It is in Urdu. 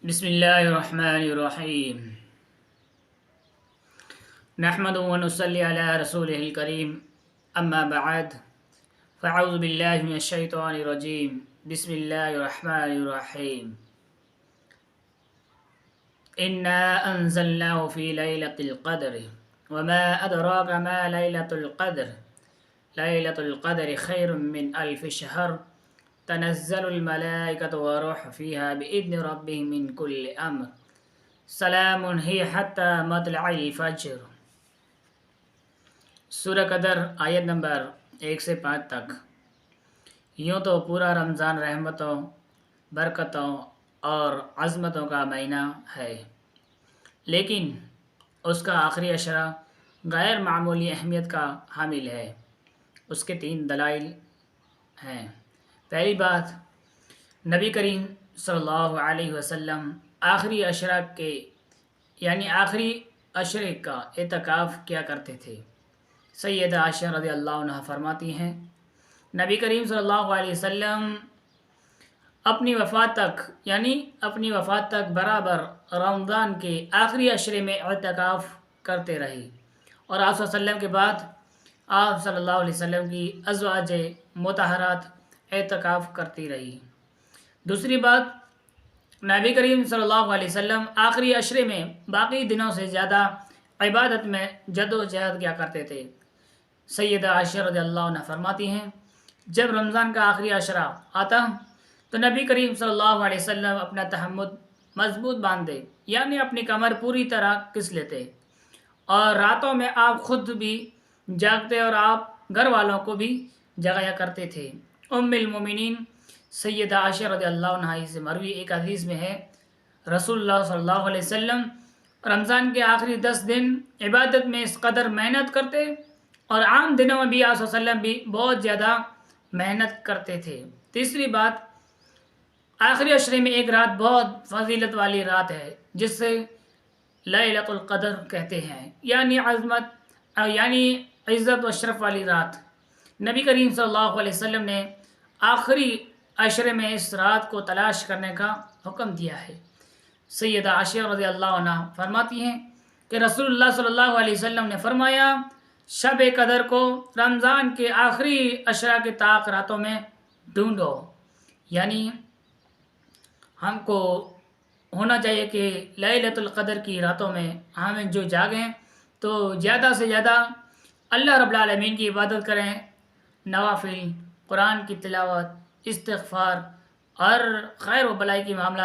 بسم اللہ الرحمن الرحیم نحمد و نصلی علی رسولہ الکریم اما بعد فاعوذ باللہ من الشیطان الرجیم بسم اللہ الرحمن الرحیم انا انزلناه فی لیلۃ القدر وما ادراک ما لیلۃ القدر لیلۃ القدر خیر من الف شہر تنزل الملائکۃ والروح فیہا بإذن ربہم من کل امر سلام ہی حتی مطلع الفجر۔ سورہ قدر آیت نمبر 1 سے 5 تک۔ یوں تو پورا رمضان رحمتوں، برکتوں اور عظمتوں کا مہینہ ہے، لیکن اس کا آخری عشرہ غیر معمولی اہمیت کا حامل ہے۔ اس کے 3 دلائل ہیں۔ پہلی بات، نبی کریم صلی اللہ علیہ وسلم آخری عشرہ کے یعنی آخری عشرے کا اعتکاف کیا کرتے تھے۔ سیدہ عائشہ رضی اللہ عنہ فرماتی ہیں، نبی کریم صلی اللہ علیہ وسلم اپنی وفات تک برابر رمضان کے آخری عشرے میں اعتکاف کرتے رہے، اور آپ صلی اللہ علیہ وسلم کے بعد آپ صلی اللہ علیہ وسلم کی ازواج مطہرات اعتکاف کرتی رہی۔ دوسری بات، نبی کریم صلی اللہ علیہ وسلم آخری عشرے میں باقی دنوں سے زیادہ عبادت میں جد و جہد کیا کرتے تھے۔ سیدہ عائشہ رضی اللہ عنہ فرماتی ہیں، جب رمضان کا آخری عشرہ آتا تو نبی کریم صلی اللہ علیہ وسلم اپنا تحمد مضبوط باندھتے، یعنی اپنی کمر پوری طرح کس لیتے، اور راتوں میں آپ خود بھی جاگتے اور آپ گھر والوں کو بھی جگایا کرتے تھے۔ ام المومنین سیدہ عائشہ رضی اللہ عنہ سے مروی ایک حدیث میں ہے، رسول اللہ صلی اللہ علیہ وسلم رمضان کے آخری 10 دن عبادت میں اس قدر محنت کرتے، اور عام دنوں میں بھی آپ صلی اللہ علیہ وسلم بھی بہت زیادہ محنت کرتے تھے۔ تیسری بات، آخری عشرے میں ایک رات بہت فضیلت والی رات ہے، جس سے لیلۃ القدر کہتے ہیں، یعنی عزت و شرف والی رات۔ نبی کریم صلی اللہ علیہ وسلم نے آخری عشرے میں اس رات کو تلاش کرنے کا حکم دیا ہے۔ سیدہ عائشہ رضی اللہ عنہ فرماتی ہیں کہ رسول اللہ صلی اللہ علیہ وسلم نے فرمایا، شب قدر کو رمضان کے آخری عشرہ کے طاق راتوں میں ڈھونڈو، یعنی ہم کو ہونا چاہیے کہ لیلۃ القدر کی راتوں میں ہمیں جو جاگیں تو زیادہ سے زیادہ اللہ رب العالمین کی عبادت کریں، نوافل، قرآن کی تلاوت، استغفار اور خیر و بلائی کی معاملات